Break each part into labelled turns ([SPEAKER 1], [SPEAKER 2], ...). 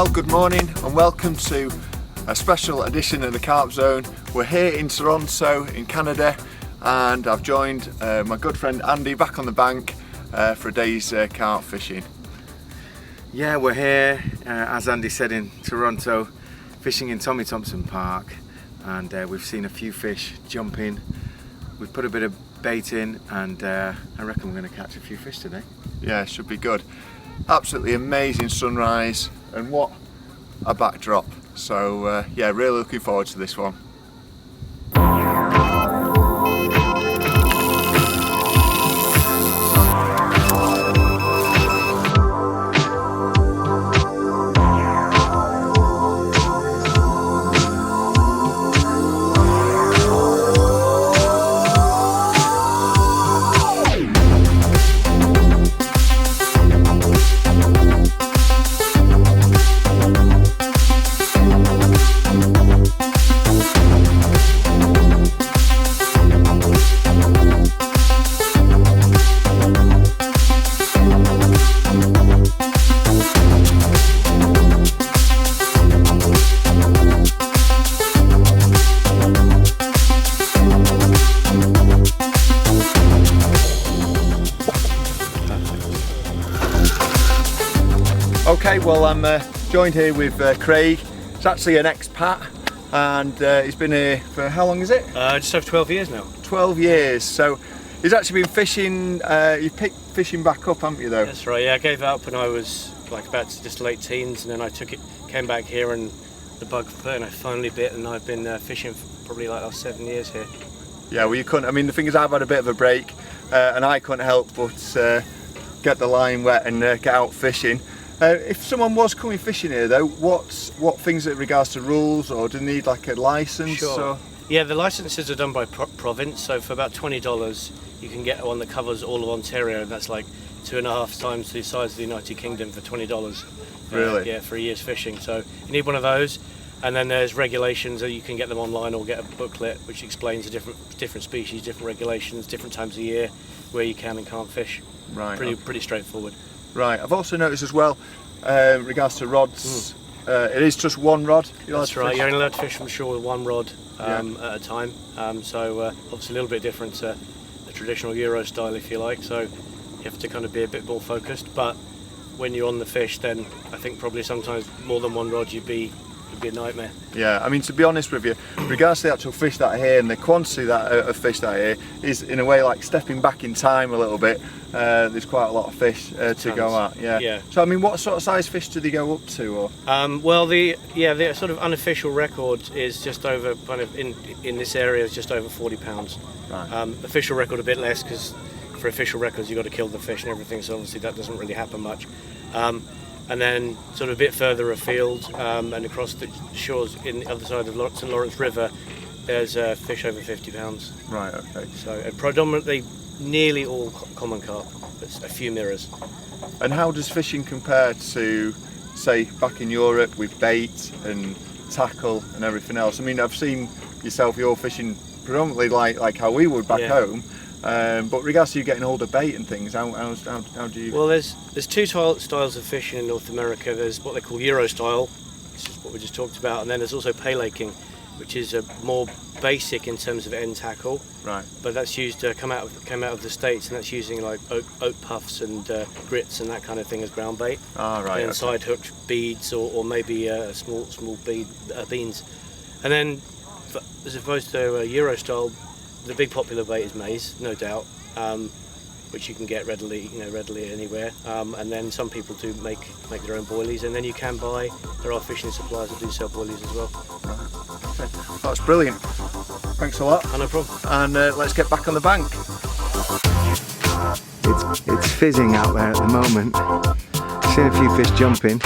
[SPEAKER 1] Well, good morning and welcome to a special edition of the Carp Zone. We're here in Toronto in Canada and I've joined my good friend Andy back on the bank for a day's carp fishing.
[SPEAKER 2] Yeah, we're here, as Andy said, in Toronto, fishing in Tommy Thompson Park, and we've seen a few fish jump in. We've put a bit of bait in and I reckon we're going to catch a few fish today.
[SPEAKER 1] Yeah, should be good. Absolutely amazing sunrise and what a backdrop. So yeah, really looking forward to this one. Okay, well I'm joined here with Craig. It's actually an expat and he's been here for how long is it?
[SPEAKER 3] Just over 12 years now.
[SPEAKER 1] 12 years, so he's actually been fishing, you picked fishing back up, haven't you though?
[SPEAKER 3] That's right, yeah, I gave it up when I was like about just late teens, and then I came back here and the bug and I finally bit, and I've been fishing for probably like last 7 years here.
[SPEAKER 1] Yeah, well you couldn't, I mean the thing is I've had a bit of a break and I couldn't help but get the line wet and get out fishing. If someone was coming fishing here though, what things in regards to rules, or do they need like a license?
[SPEAKER 3] Sure.
[SPEAKER 1] Or?
[SPEAKER 3] Yeah, the licenses are done by province, so for about $20 you can get one that covers all of Ontario, and that's like 2.5 times the size of the United Kingdom for $20.
[SPEAKER 1] Really?
[SPEAKER 3] Yeah, for a year's fishing. So you need one of those, and then there's regulations that you can get them online or get a booklet which explains the different species, different regulations, different times of year where you can and can't fish.
[SPEAKER 1] Right.
[SPEAKER 3] Pretty straightforward.
[SPEAKER 1] Right, I've also noticed as well, in regards to rods, it is just one rod.
[SPEAKER 3] That's right, you're only allowed to fish from shore with one rod at a time. So obviously a little bit different to the traditional Euro style, if you like, so you have to kind of be a bit more focused. But when you're on the fish, then I think probably sometimes more than one rod would be a nightmare.
[SPEAKER 1] Yeah, I mean, to be honest with you, in regards to the actual fish that are here and the quantity of fish that are here is in a way like stepping back in time a little bit. There's quite a lot of fish to go at. Yeah. So I mean, what sort of size fish do they go up to? Or?
[SPEAKER 3] Well, the sort of unofficial record is just over, kind of in this area, is just over 40 pounds.
[SPEAKER 1] Right.
[SPEAKER 3] Official record a bit less, because for official records you've got to kill the fish and everything. So obviously that doesn't really happen much. And then sort of a bit further afield and across the shores in the other side of the St Lawrence River, there's fish over 50 pounds.
[SPEAKER 1] Right. Okay.
[SPEAKER 3] So predominantly nearly all common carp, but a few mirrors.
[SPEAKER 1] And how does fishing compare to, say, back in Europe with bait and tackle and everything else? I mean, I've seen yourself, you're fishing predominantly like how we would back home. But regards to you getting hold of bait and things, how do you?
[SPEAKER 3] Well, there's two styles of fishing in North America. There's what they call Euro style, which is what we just talked about, and then there's also paylaking, which is a more basic in terms of end tackle.
[SPEAKER 1] Right.
[SPEAKER 3] But that's used to come out of the States, and that's using like oat puffs and grits and that kind of thing as ground bait.
[SPEAKER 1] Ah, right.
[SPEAKER 3] And side hooked beads or maybe small beans, and then as opposed to Euro style. The big popular bait is maize, no doubt, which you can get readily anywhere. And then some people do make their own boilies, and then you can buy. There are fishing suppliers that do sell boilies as well.
[SPEAKER 1] Right. Okay. That's brilliant. Thanks a lot.
[SPEAKER 3] No problem.
[SPEAKER 1] And let's get back on the bank.
[SPEAKER 2] It's fizzing out there at the moment. Seen a few fish jumping.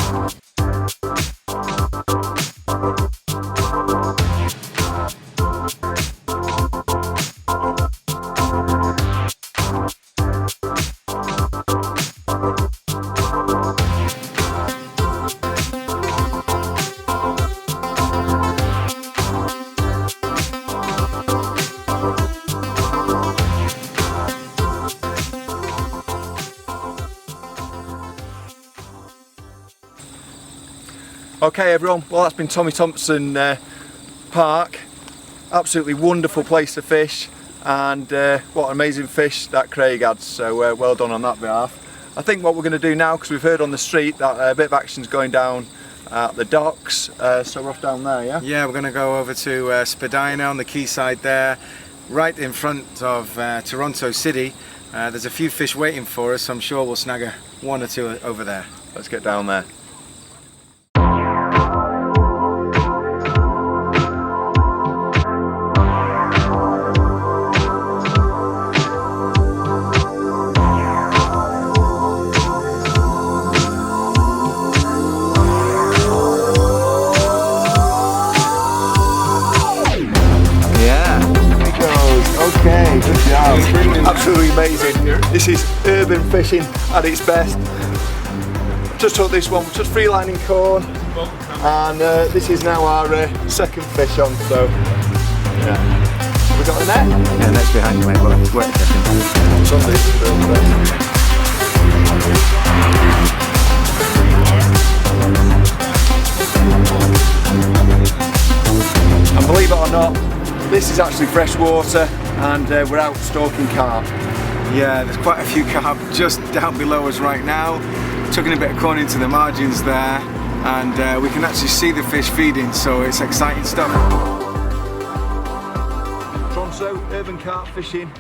[SPEAKER 1] Okay everyone, well that's been Tommy Thompson Park. Absolutely wonderful place to fish, and what an amazing fish that Craig had, so well done on that behalf. I think what we're going to do now, because we've heard on the street that a bit of action's going down at the docks, so we're off down there, yeah?
[SPEAKER 2] Yeah, we're going to go over to Spadina on the quayside there, right in front of Toronto City. There's a few fish waiting for us, so I'm sure we'll snag one or two over there.
[SPEAKER 1] Let's get down there. Okay, good job. Absolutely amazing. This is urban fishing at its best. Just took this one, just freelining corn, and this is now our second fish on, so yeah. We got a net?
[SPEAKER 2] Yeah, net's behind you, mate. Well, it's worth checking.
[SPEAKER 1] It's on this. And believe it or not, this is actually fresh water, and we're out stalking carp.
[SPEAKER 2] Yeah, there's quite a few carp just down below us right now. Tucking a bit of corn into the margins there, and we can actually see the fish feeding, so it's exciting stuff.
[SPEAKER 1] Toronto, urban carp fishing,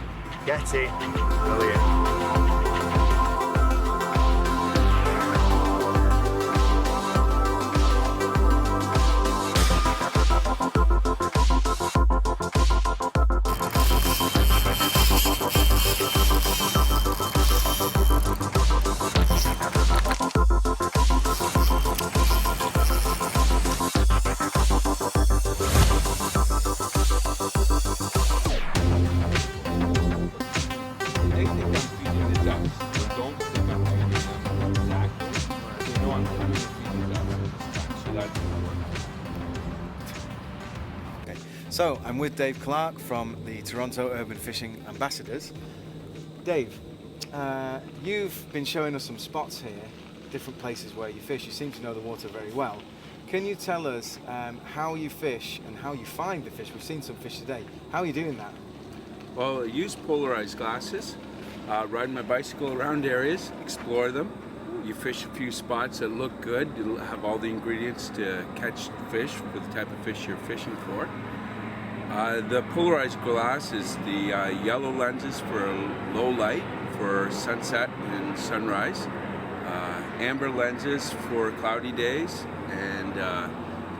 [SPEAKER 1] get it. Brilliant.
[SPEAKER 2] So I'm with Dave Clark from the Toronto Urban Fishing Ambassadors. Dave, you've been showing us some spots here, different places where you fish. You seem to know the water very well. Can you tell us how you fish and how you find the fish? We've seen some fish today. How are you doing that?
[SPEAKER 4] Well, I use polarized glasses, ride my bicycle around areas, explore them. You fish a few spots that look good. You'll have all the ingredients to catch fish for the type of fish you're fishing for. The polarized glass is the yellow lenses for low light, for sunset and sunrise, amber lenses for cloudy days, and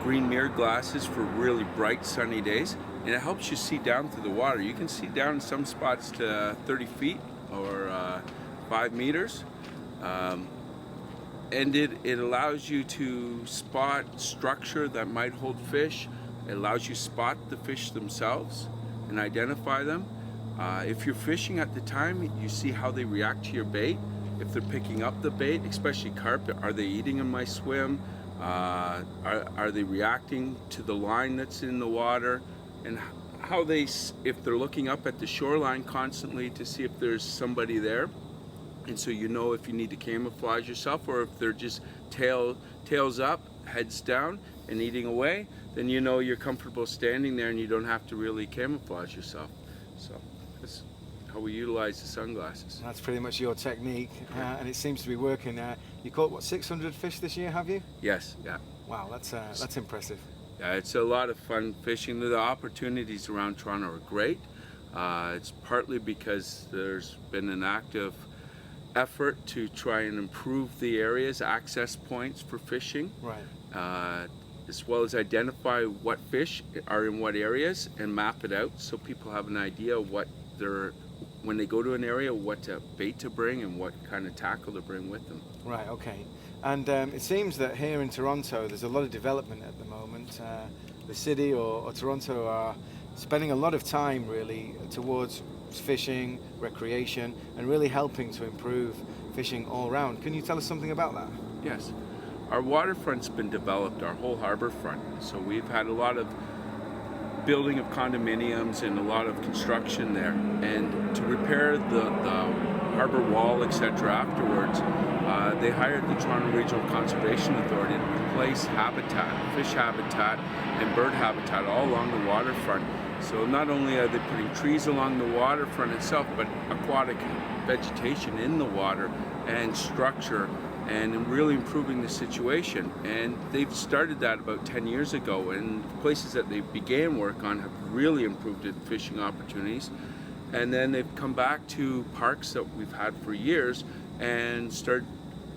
[SPEAKER 4] green mirror glasses for really bright sunny days. And it helps you see down through the water. You can see down in some spots to 30 feet or 5 meters. And it allows you to spot structure that might hold fish. It allows you to spot the fish themselves and identify them. If you're fishing at the time, you see how they react to your bait. If they're picking up the bait, especially carp, are they eating in my swim? Are they reacting to the line that's in the water? And how if they're looking up at the shoreline constantly to see if there's somebody there. And so you know if you need to camouflage yourself, or if they're just tails up, heads down and eating away, then you know you're comfortable standing there and you don't have to really camouflage yourself. So that's how we utilize the sunglasses.
[SPEAKER 2] That's pretty much your technique, and it seems to be working. You caught what, 600 fish this year, have you?
[SPEAKER 4] Yes, yeah.
[SPEAKER 2] Wow, that's impressive.
[SPEAKER 4] Yeah, it's a lot of fun fishing. The opportunities around Toronto are great. It's partly because there's been an active effort to try and improve the area's access points for fishing.
[SPEAKER 2] Right.
[SPEAKER 4] As well as identify what fish are in what areas and map it out so people have an idea of what when they go to an area, what bait to bring and what kind of tackle to bring with them.
[SPEAKER 2] Right, okay. And it seems that here in Toronto there's a lot of development at the moment. The city or Toronto are spending a lot of time really towards fishing, recreation, and really helping to improve fishing all around. Can you tell us something about that?
[SPEAKER 4] Yes. Our waterfront's been developed, our whole harbor front. So we've had a lot of building of condominiums and a lot of construction there. And to repair the harbor wall, etc. afterwards, they hired the Toronto Regional Conservation Authority to replace habitat, fish habitat and bird habitat all along the waterfront. So not only are they putting trees along the waterfront itself, but aquatic vegetation in the water and structure, and really improving the situation. And they've started that about 10 years ago, and places that they began work on have really improved the fishing opportunities. And then they've come back to parks that we've had for years and start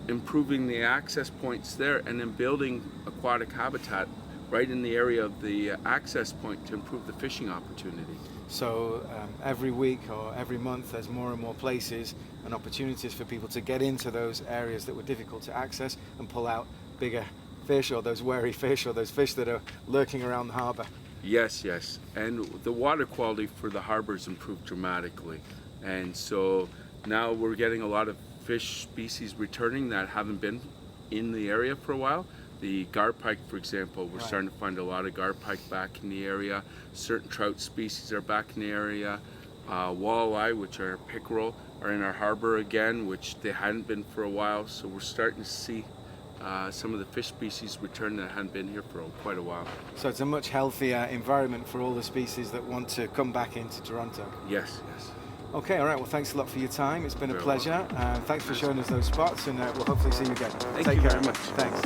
[SPEAKER 4] improving the access points there, and then building aquatic habitat right in the area of the access point to improve the fishing opportunity.
[SPEAKER 2] So every week or every month there's more and more places and opportunities for people to get into those areas that were difficult to access and pull out bigger fish, or those wary fish, or those fish that are lurking around the harbour.
[SPEAKER 4] Yes, yes. And the water quality for the harbors improved dramatically. And so now we're getting a lot of fish species returning that haven't been in the area for a while. The garpike, for example, we're starting to find a lot of garpike back in the area. Certain trout species are back in the area. Walleye, which are pickerel, are in our harbor again, which they hadn't been for a while. So we're starting to see some of the fish species return that hadn't been here for quite a while.
[SPEAKER 2] So it's a much healthier environment for all the species that want to come back into Toronto.
[SPEAKER 4] Yes, yes.
[SPEAKER 2] Okay, all right. Well, thanks a lot for your time. It's been a
[SPEAKER 4] Very
[SPEAKER 2] pleasure. Thanks for showing us those spots, and we'll hopefully see you again.
[SPEAKER 4] Thank
[SPEAKER 2] Take
[SPEAKER 4] you
[SPEAKER 2] care.
[SPEAKER 4] very much.
[SPEAKER 2] Thanks.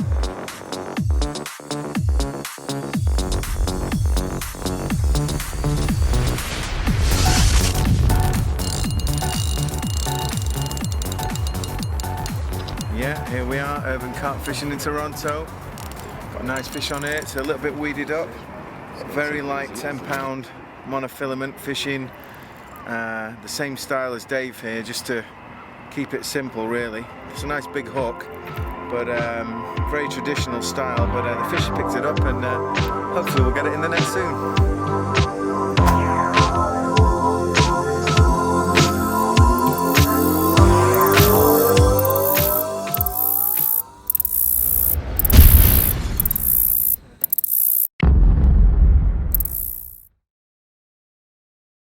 [SPEAKER 2] Yeah, here we are, urban carp fishing in Toronto. Got a nice fish on it. It's a little bit weeded up. Very light 10-pound monofilament fishing. The same style as Dave here, just to keep it simple really. It's a nice big hook, but very traditional style, but the fish picked it up, and hopefully we'll get it in the net soon.